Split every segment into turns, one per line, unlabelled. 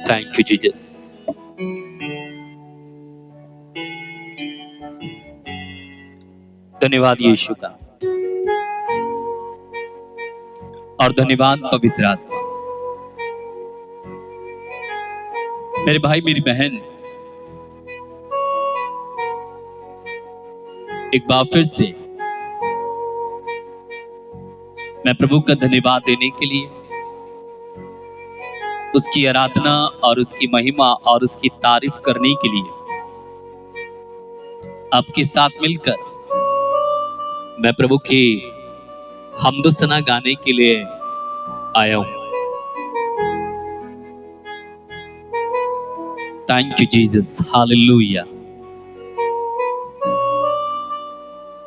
Thank you Jesus. धन्यवाद यीशु का और धन्यवाद पवित्र आत्मा। मेरे भाई मेरी बहन, एक बार फिर से मैं प्रभु का धन्यवाद देने के लिए, उसकी आराधना और उसकी महिमा और उसकी तारीफ करने के लिए आपके साथ मिलकर मैं प्रभु की हम्द सना गाने के लिए आया हूं। Thank you Jesus, hallelujah.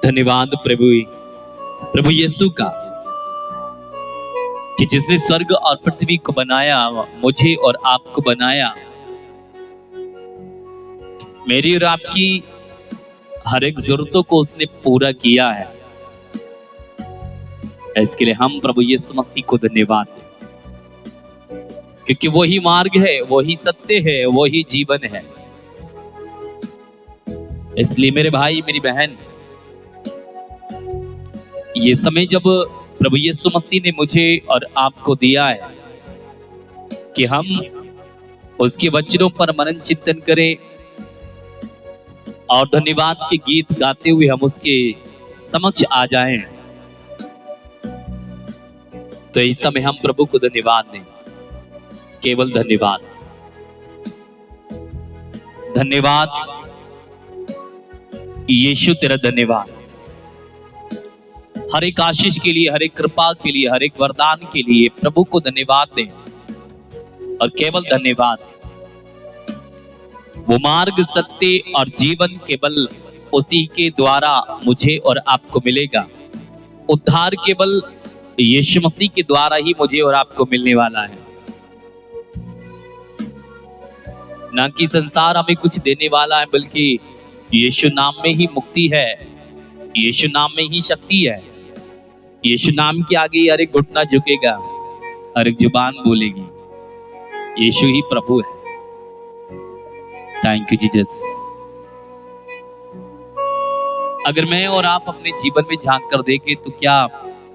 धन्यवाद प्रभु यीशु का कि जिसने स्वर्ग और पृथ्वी को बनाया, मुझे और आपको बनाया, मेरी और आपकी हर एक जरूरतों को उसने पूरा किया है। इसके लिए हम प्रभु यीशु मसीह को धन्यवाद दें, क्योंकि वही मार्ग है, वही सत्य है, वही जीवन है। इसलिए मेरे भाई मेरी बहन, ये समय जब प्रभु यीशु मसीह ने मुझे और आपको दिया है कि हम उसके वचनों पर मनन चिंतन करें और धन्यवाद के गीत गाते हुए हम उसके समक्ष आ जाएं, तो इस समय हम प्रभु को धन्यवाद दें। केवल धन्यवाद, धन्यवाद यीशु, तेरा धन्यवाद हर एक आशीष के लिए, हर एक कृपा के लिए, हर एक वरदान के लिए प्रभु को धन्यवाद दें और केवल धन्यवाद। वो मार्ग, सत्य और जीवन केवल उसी के द्वारा मुझे और आपको मिलेगा। उद्धार केवल यीशु मसीह के द्वारा ही मुझे और आपको मिलने वाला है, ना कि संसार हमें कुछ देने वाला है, बल्कि यीशु नाम में ही मुक्ति है, यीशु नाम में ही शक्ति है। यीशु नाम के आगे हर एक घुटना झुकेगा, हर एक जुबान बोलेगी यीशु ही प्रभु है। Thank you Jesus. अगर मैं और आप अपने जीवन में झांक कर देखें तो क्या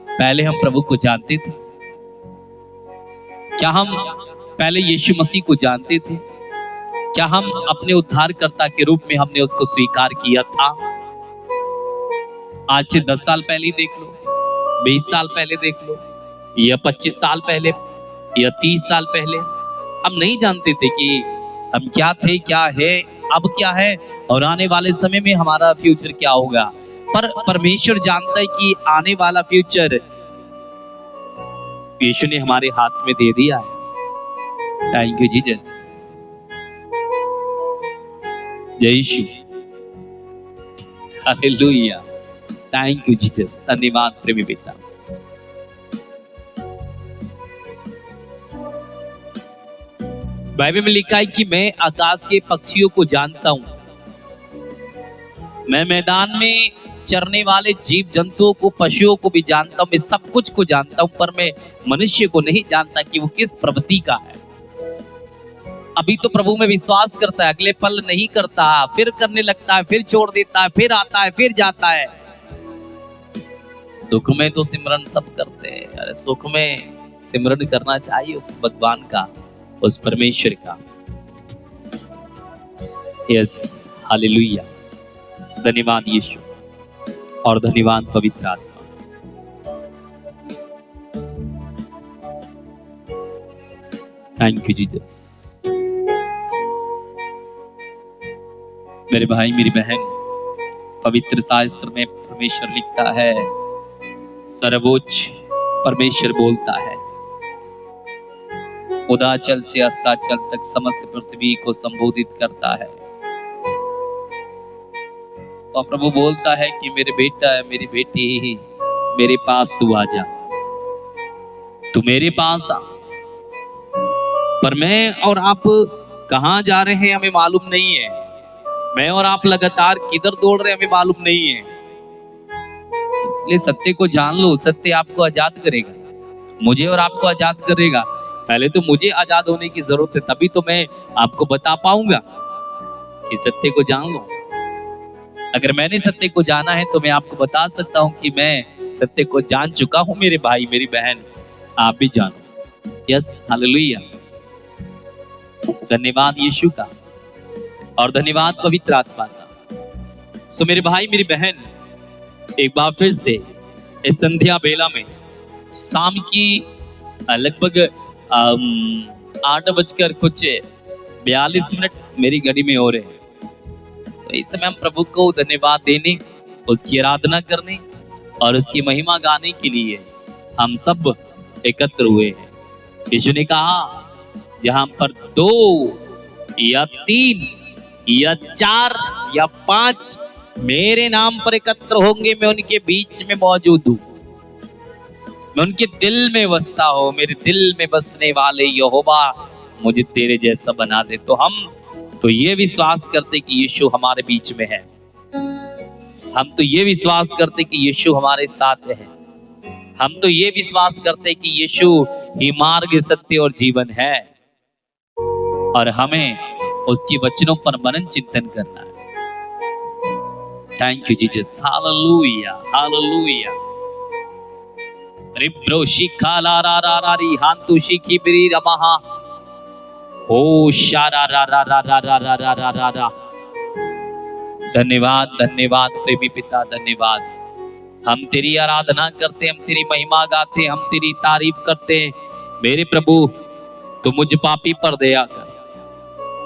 पहले हम प्रभु को जानते थे? क्या हम पहले यीशु मसीह को जानते थे? क्या हम अपने उद्धारकर्ता के रूप में हमने उसको स्वीकार किया था? आज से 10 साल पहले देख लो, 20 साल पहले देख लो, या 25 साल पहले, या 30 साल पहले, हम नहीं जानते थे कि हम क्या थे, क्या है, अब क्या है और आने वाले समय में हमारा फ्यूचर क्या होगा। पर परमेश्वर जानता है कि आने वाला फ्यूचर यीशु ने हमारे हाथ में दे दिया है। Thank you Jesus. जय यीशु, हालेलुया। Thank you Jesus. धन्यवाद प्रेमी पिता। बाइबल में लिखा है कि मैं आकाश के पक्षियों को जानता हूं, मैं मैदान में चरने वाले जीव जंतुओं को, पशुओं को भी जानता हूं, मैं सब कुछ को जानता हूं, पर मैं मनुष्य को नहीं जानता कि वो किस प्रवृत्ति का है। अभी तो प्रभु में विश्वास करता है, अगले पल नहीं करता, फिर करने लगता है, फिर छोड़ देता है, फिर आता है, फिर जाता है। दुख में तो सिमरन सब करते हैं, अरे सुख में सिमरन करना चाहिए उस भगवान का, उस परमेश्वर का। Yes, hallelujah. धन्यवाद यीशु और धन्यवाद पवित्र आत्मा। Thank you Jesus. मेरे भाई मेरी बहन, पवित्र शास्त्र में परमेश्वर लिखता है, सर्वोच्च परमेश्वर बोलता है, उदाचल से अस्ताचल तक समस्त पृथ्वी को संबोधित करता है। तो प्रभु बोलता है कि मेरे बेटा, मेरी बेटी, मेरे पास तू आ जा, तू मेरे पास आ। पर मैं और आप कहां जा रहे हैं हमें मालूम नहीं है, मैं और आप लगातार किधर दौड़ रहे हैं हमें मालूम नहीं है। इसलिए सत्य को जान लो, सत्य आपको आजाद करेगा, मुझे और आपको आजाद करेगा। पहले तो मुझे आजाद होने की जरूरत है, तभी तो मैं आपको बता पाऊंगा कि सत्य को जान लो। अगर मैंने सत्य को जाना है तो मैं आपको बता सकता हूं कि मैं सत्य को जान चुका हूं। मेरे भाई मेरी बहन, आप भी जानो। Yes, hallelujah. धन्यवाद यीशु का और धन्यवाद पवित्र आत्मा का। सो मेरे भाई मेरी बहन, एक बार फिर से इस संध्या बेला में शाम की लगभग 8:42 मेरी घड़ी में हो रहे हैं। तो इस समय हम प्रभु को धन्यवाद देने, उसकी आराधना करने और उसकी महिमा गाने के लिए हम सब एकत्र हुए हैं। यीशु ने कहा, जहां पर 2 या 3 या 4 या 5 मेरे नाम पर एकत्र होंगे, मैं उनके बीच में मौजूद हूं। मैं उनके दिल में बसता हूं। मेरे दिल में बसने वाले यहोवा मुझे तेरे जैसा बना दे। तो हम तो ये विश्वास करते कि यीशु हमारे बीच में है। हम तो ये विश्वास करते कि यीशु हमारे साथ है। हम तो ये विश्वास करते कि यीशु ही मार्ग, सत्य और जीवन है और हमें उसकी वचनों पर मनन चिंतन करना है। Thank you Jesus, hallelujah, hallelujah. रिब्रो शिखा ला रा रा रा री हांतु शिखी बिरी रमहा ओ शारा रा रा रा रा रा रा रा रा रा रा। धन्यवाद, धन्यवाद प्रेमी पिता, धन्यवाद। हम तेरी आराधना करते, हम तेरी महिमा गाते, हम तेरी तारीफ करते। मेरे प्रभु, तो मुझ पापी पर दया कर,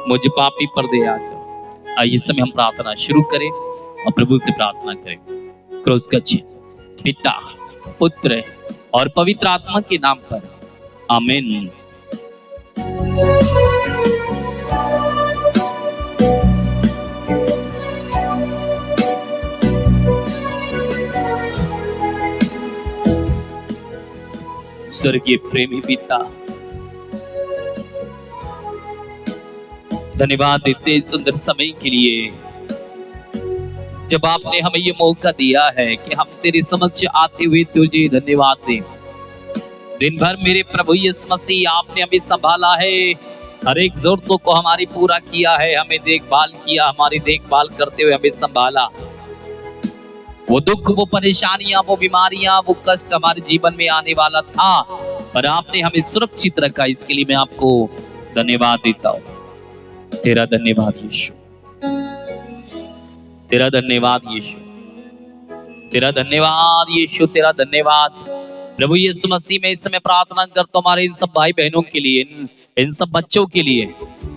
मुझ पापी पर दया कर। आइए इस समय हम प्रार्थना शुरू करें और प्रभु से प्रार्थना करें। क्रूस का चिन्ह पिता, पुत्र और पवित्र आत्मा के नाम पर, आमीन। स्वर्गीय प्रेमी पिता, धन्यवाद देते इस सुंदर समय के लिए, जब आपने हमें ये मौका दिया है कि हम तेरे समक्ष आते हुए तुझे धन्यवाद दें। दिन भर मेरे प्रभु यीशु मसीह आपने हमें संभाला है, हर एक जरूरतों को हमारी पूरा किया है, हमें देखभाल किया, हमारी देखभाल करते हुए हमें संभाला। वो दुख, वो परेशानियां, वो बीमारियां, वो कष्ट हमारे जीवन में आने वाला था, पर आपने हमें सुरक्षित रखा। इसके लिए मैं आपको धन्यवाद देता हूँ। तेरा धन्यवाद यीशु, तेरा धन्यवाद यीशु, तेरा धन्यवाद यीशु, तेरा धन्यवाद। प्रभु यीशु मसीह में इस समय प्रार्थना करता हूं हमारे इन सब भाई बहनों के लिए, इन सब बच्चों के लिए,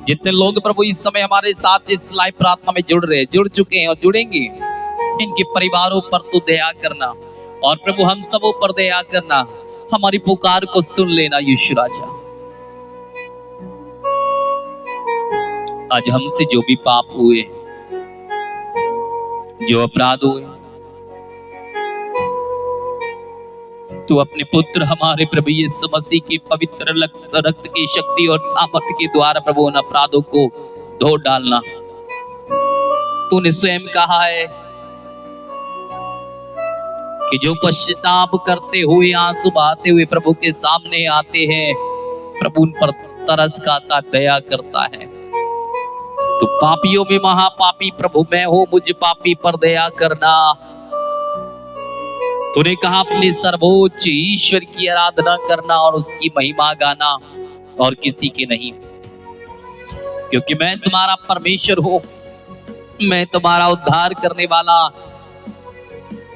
जितने लोग प्रभु इस समय हमारे साथ इस लाइव प्रार्थना में जुड़ रहे हैं, जुड़ चुके हैं और जुड़ेंगे। इनके परिवारों पर तू दया करना और प्रभु हम सबों पर दया करना। हमारी पुकार को सुन लेना यीशु राजा। आज हमसे जो भी पाप हुए, जो अपराध हुए, तू अपने पुत्र हमारे प्रभु यीशु मसीह की पवित्र रक्त की शक्ति और सामर्थ्य के द्वारा प्रभु उन अपराधों को धो डालना। तूने स्वयं कहा है कि जो पश्चाताप करते हुए, आंसू बहाते हुए प्रभु के सामने आते हैं, प्रभु उन पर तरस खाता, दया करता है। तो पापियों में महापापी प्रभु मैं हूं, मुझ पापी पर दया करना। तूने कहा अपने सर्वोच्च ईश्वर की आराधना करना और उसकी महिमा गाना और किसी की नहीं, क्योंकि मैं तुम्हारा परमेश्वर हूं, मैं तुम्हारा उद्धार करने वाला,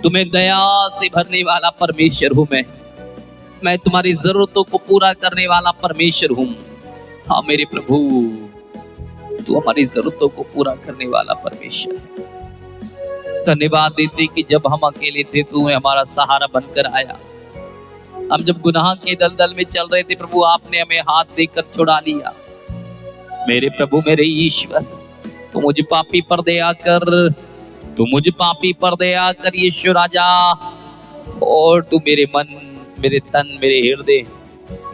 तुम्हें दया से भरने वाला परमेश्वर हूं। मैं तुम्हारी जरूरतों को पूरा करने वाला परमेश्वर हूं। हाँ मेरे प्रभु, तू हमारी जरूरतों को पूरा करने वाला परमेश्वर है। धन्यवाद देते कि जब हम अकेले थे तू हमारा सहारा बनकर आया। हम जब गुनाह के दलदल में चल रहे थे प्रभु, आपने हमें हाथ देकर छुड़ा लिया। मेरे प्रभु, मेरे ईश्वर, तू मुझ पापी पर दया कर, तू मुझ पापी पर दया कर यीशु राजा। और तू मेरे मन, मेरे तन, मेरे हृदय,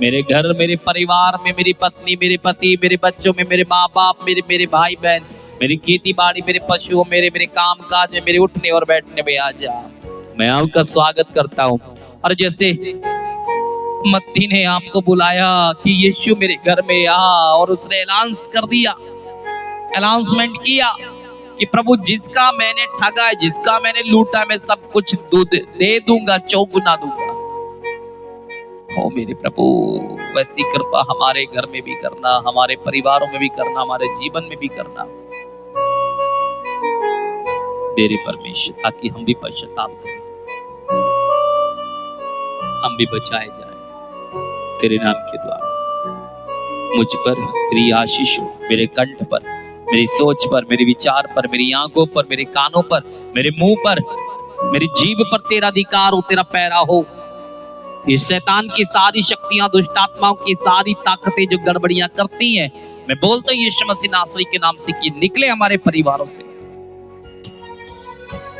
मेरे घर, मेरे परिवार में, मेरी पत्नी, मेरे पति, मेरे बच्चों में, मेरे माँ बाप, मेरे भाई बहन, मेरी खेती बाड़ी, मेरे पशुओं, मेरे काम काज में, मेरे उठने और बैठने में आ जा। मैं आपका स्वागत करता हूँ। और जैसे मत्ती ने आपको बुलाया कि यीशु मेरे घर में आ, और उसने ऐलान कर दिया, अनाउंसमेंट किया कि प्रभु जिसका मैंने ठगा है, जिसका मैंने लूटा, मैं सब कुछ दे दूंगा, चौगुना दूंगा। ओ मेरे प्रभु, वैसी कृपा हमारे घर में भी करना, हमारे परिवारों में भी करना, हमारे जीवन में भी करना मेरे परमेश्वर, ताकि हम भी पश्चाताप करें, हम भी बचाए जाए तेरे नाम के द्वारा। मुझ पर तेरी आशीष हो, मेरे कंठ पर, मेरी सोच पर, मेरे विचार पर, मेरी आंखों पर, मेरे कानों पर, मेरे मुंह पर, मेरी जीभ पर तेरा अधिकार हो, तेरा पैरा हो। ये शैतान की सारी शक्तियां, दुष्ट आत्माओं की सारी ताकतें जो गड़बड़ियां करती हैं, मैं बोलता हूं यीशु मसीह नासरी के नाम से कि निकले हमारे परिवारों से,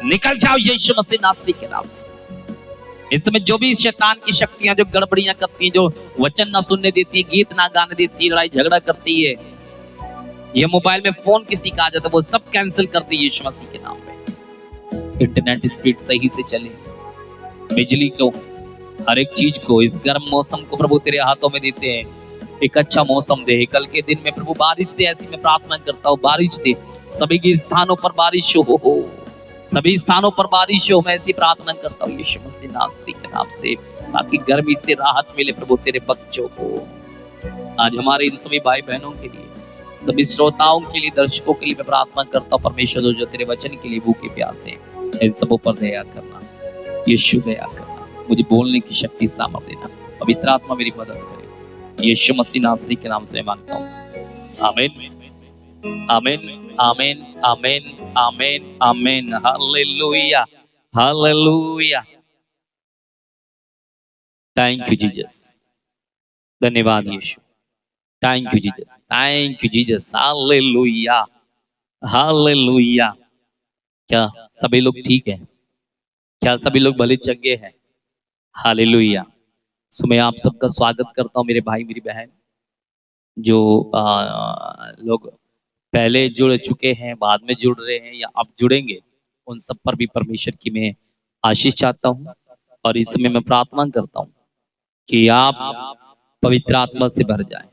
निकल जाओ यीशु मसीह नासरी के नाम से। इस समय जो भी शैतान की शक्तियां जो गड़बड़ियां करती हैं, जो वचन ना सुनने देती है, गीत ना गाने देती है, लड़ाई झगड़ा करती है, ये मोबाइल में फोन किसी का आ जाता है, वो सब कैंसिल करती है यीशु मसीह के नाम पे। इंटरनेट स्पीड सही से चले, बिजली को, हर एक चीज को, इस गर्म मौसम को प्रभु तेरे हाथों में देते हैं। एक अच्छा मौसम दे, कल के दिन में प्रभु बारिश दे, ऐसी मैं प्रार्थना करता हूँ, बारिश दे, सभी के स्थानों पर बारिश हो, सभी स्थानों पर बारिश हो, मैं ऐसी प्रार्थना करता हूँ यीशु मसीह नासरी के नाम से, ताकि गर्मी से राहत मिले प्रभु तेरे बच्चों को। आज हमारे इन सभी भाई बहनों के लिए, सभी श्रोताओं के लिए, दर्शकों के लिए मैं प्रार्थना करता हूँ परमेश्वर, जो तेरे वचन के लिए भूखे प्यासे, इन सबों पर दया करना, यीशु दया करना, मुझे बोलने की शक्ति सामर्थ देना, पवित्र आत्मा मेरी मदद करे, यीशु मसीह नासरी के नाम से मांगता हूँ, आमीन आमीन आमीन आमीन आमीन आमीन। Hallelujah hallelujah, thank you Jesus, धन्यवाद यीशु, thank you Jesus, thank you Jesus, hallelujah hallelujah. क्या सभी लोग ठीक हैं? क्या सभी लोग भले चंगे हैं? हालेलुया। सो मैं आप सबका स्वागत करता हूँ, मेरे भाई मेरी बहन, जो लोग पहले जुड़ चुके हैं, बाद में जुड़ रहे हैं या अब जुड़ेंगे, उन सब पर भी परमेश्वर की मैं आशीष चाहता हूँ। और इस समय मैं प्रार्थना करता हूँ कि आप पवित्र आत्मा से भर जाएं।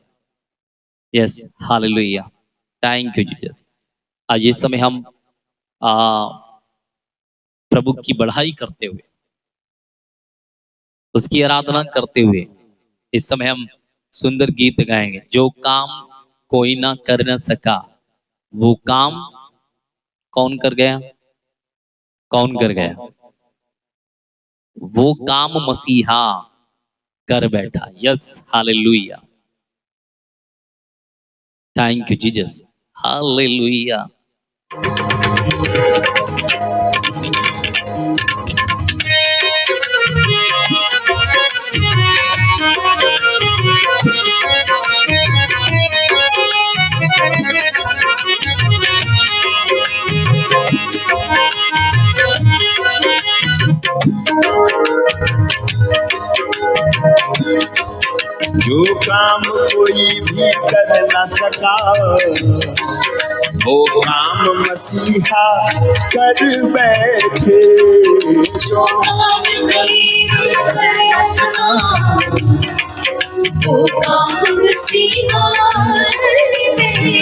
Yes, hallelujah, thank you Jesus. आज इस समय हम प्रभु की बढ़ाई करते हुए, उसकी आराधना करते हुए, इस समय हम सुंदर गीत गाएंगे। जो काम कोई ना कर न सका, वो काम कौन कर गया? कौन कर गया? वो काम मसीहा कर बैठा। Yes, hallelujah, thank you Jesus, hallelujah.
जो काम कोई भी कर न सका, वो काम मसीहा कर बैठे। जो काम कोई भी कर न सका, वो काम मसीहा कर बैठे।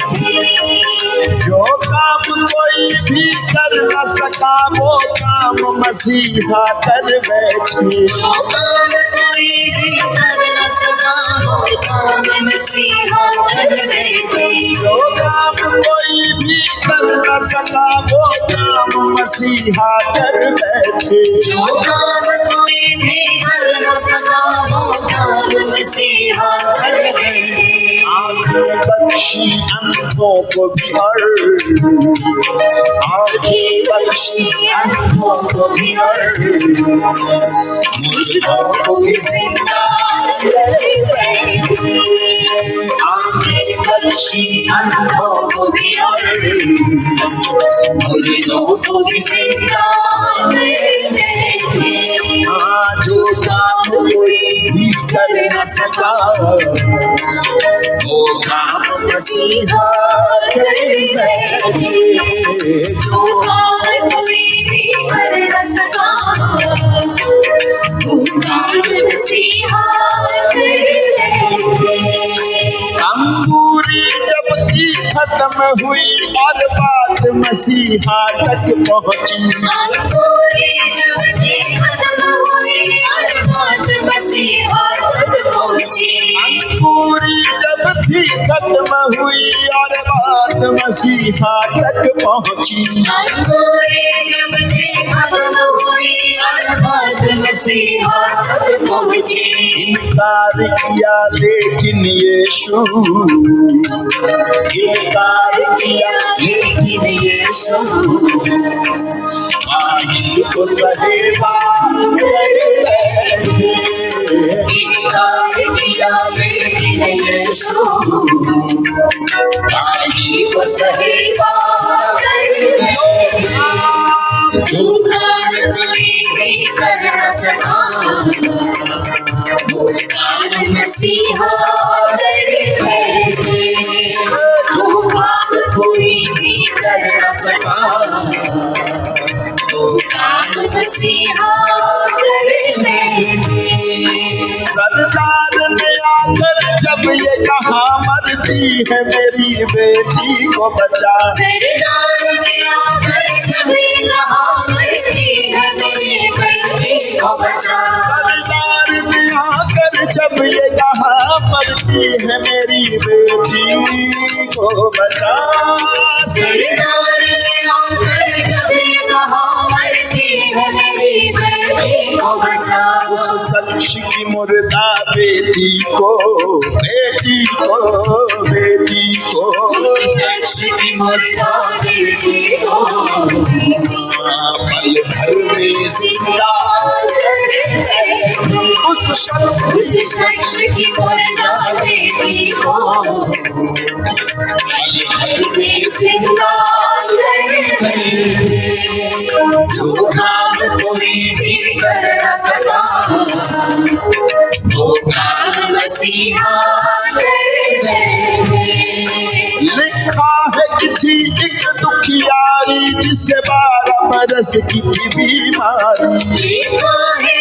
जो काम कोई भी कर न सका, वो काम मसीहा कर बैठे। जो काम कोई भी कर न सका, वो काम मसीहा कर बैठे। जो काम कोई भी कर न सका, वो काम मसीहा कर बैठे। जो काम कोई भी कर न सका, वो काम मसीहा कर बैठे। आंखें बख्शी अंधों को भी, और आंखें बख्शी अंधों को भी, और मुर्दों को भी जिंदा कर बैठे। आंखें बख्शी अंधों को भी, और मुर्दों को भी जिंदा कर बैठे। जो काम कोई भी कर न सका, वो काम मसीहा कर बैठे। जो काम कोई भी कर न सका, वो काम मसीहा खत्म हुई और बात मसीहा तक पहुंची।
अंकुरी जब थी खत्म हुई और बात मसीहा तक पहुंची।
अंकुरी जब थी खत्म हुई और बात मसीहा तक पहुंची।
अंकुरी जब थी खत्म हुई और बात मसीहा तक पहुंची।
इनकार किया लेकिन यीशु, इनकार किया लेकिन यीशु आगे को सहेबा कर बैठे।
इनकार किया लेकिन यीशु आगे को सहेबा कर बैठे। जो काम कोई भी कर न सका वो काम मसीहा कर बैठे। जो काम कोई भी कर न सका वो काम मसीहा कर बैठे।
सरदार ने आकर जब ये कहा मरती है मेरी बेटी को बचा।
सरदार ने आकर जब ये कहा मरती है मेरी बेटी को बचा।
सरदार ने आकर जब ये कहा मरती है मेरी बेटी को बचा।
सरदार ने आकर जब ये कहा मरती है मेरी बेटी को बचा।
उस शख्स की मुर्दा बेटी को, बेटी को, बेटी को,
उस शख्स की मुर्दा बेटी को
पल भर में जिंदा कर बैठे। उस शख्स
की मुर्दा बेटी को पल भर में जिंदा कर बैठे। जो काम कोई भी कर न सका वो काम मसीहा कर बैठे।
लिखा है चिट्ठी एक दुखियारी जिसे 12 बरस की थी बीमारी।
लिखा है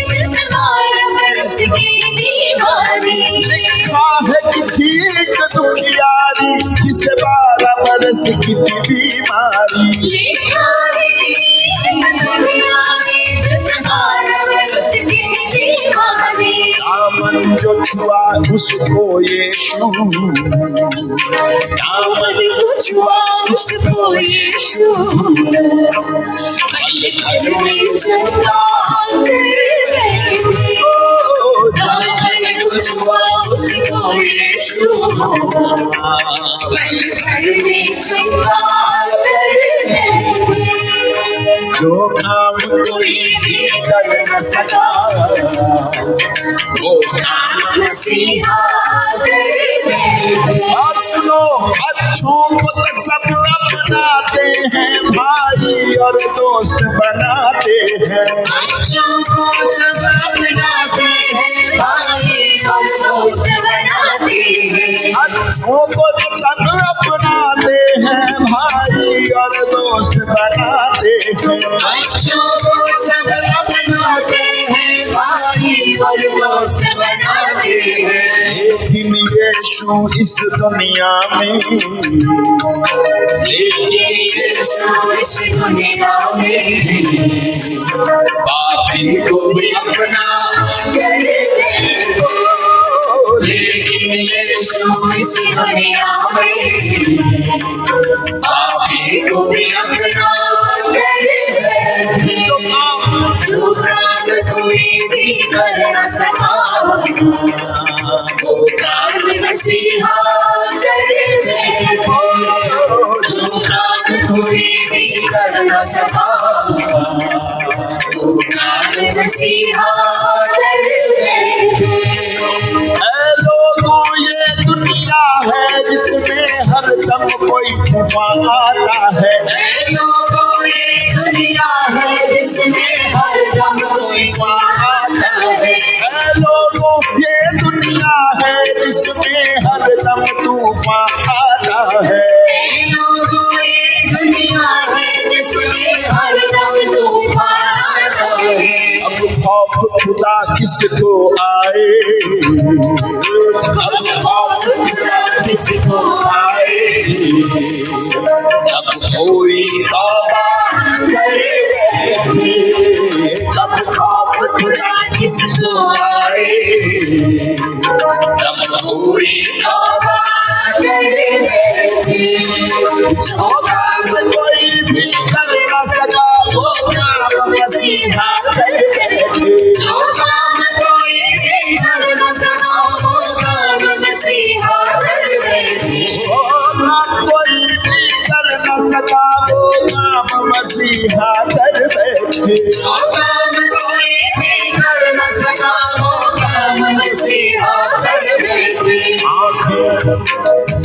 जिसे 12 बरस की बीमारी।
लिखा है चिट्ठी एक दुखियारी जिसे 12 बरस की थी बीमारी।
लिखा है जिसे 12 बरस की बीमारी।
दामन जो छुआ उसको यीशु,
दामन जो छुआ उसको यीशु पल भर में जिंदा कर बैठे। दामन जो छुआ उसको यीशु पल भर में जिंदा कर बैठे।
जो काम कोई भी कर न सका
वो काम मसीहा कर बैठे।
और सुनो, अच्छों को तो सब अपनाते हैं भाई और दोस्त बनाते हैं।
अच्छों को सब अपनाते हैं भाई और दोस्त बनाते हैं।
अच्छों को तो सब अपनाते हैं भाई और दोस्त बनाते हैं।
अच्छों को सब अपनाते हैं भाई और दोस्त बनाते हैं।
लेकिन यीशु इस दुनिया में,
लेकिन यीशु इस दुनिया में
पापी को भी अपना
कर बैठे। लेकिन यीशु इस दुनिया में पापी को भी अपना कर बैठे। जो काम कोई भी कर न सका वो काम मसीहा कर बैठे। जो काम कोई भी कर न सका वो काम मसीहा कर बैठे।
ऐ लोगों ये दुनिया है जिसमें हर दम कोई तूफान आता है।
ऐ लोगों ये दुनिया है जिसमें हर दम कोई तूफान आता है।
ऐ लोगों ये दुनिया है जिसमें हर दम तूफान आता है।
ऐ लोगों ये दुनिया है जिसमें हर दम तूफान आता है।
अब खौफ खुदा किसको आए,
अब खौफ खुदा जिसको आए,
जब कोई तौबा
कर बैठे, जब खौफ खुदा जिसको आए,
जब कोई
तौबा कर बैठे,
जो काम कोई भी कर न सका वो काम मसीहा कर बैठे।
जो काम कोई भी कर न सका वो काम मसीहा कर बैठे,
वो काम कोई भी कर न सका वो काम मसीहा कर बैठे।
जो काम कोई भी कर न सका वो काम मसीहा कर बैठे।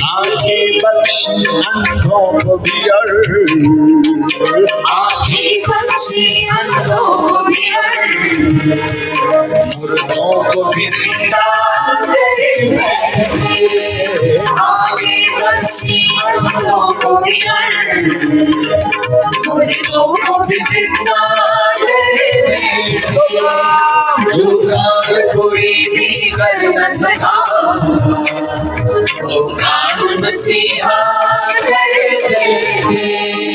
आंखें बख्शी अंधों को भी और
आँखें बख्शी अंधों को भी और
मुर्दों को भी
जिंदा कर बैठे। आँखें बख्शी अंधों को भी और मुर्दों को भी जिंदा कर बैठे। जो काम कोई भी कर न सका वो काम मसीहा कर बैठे।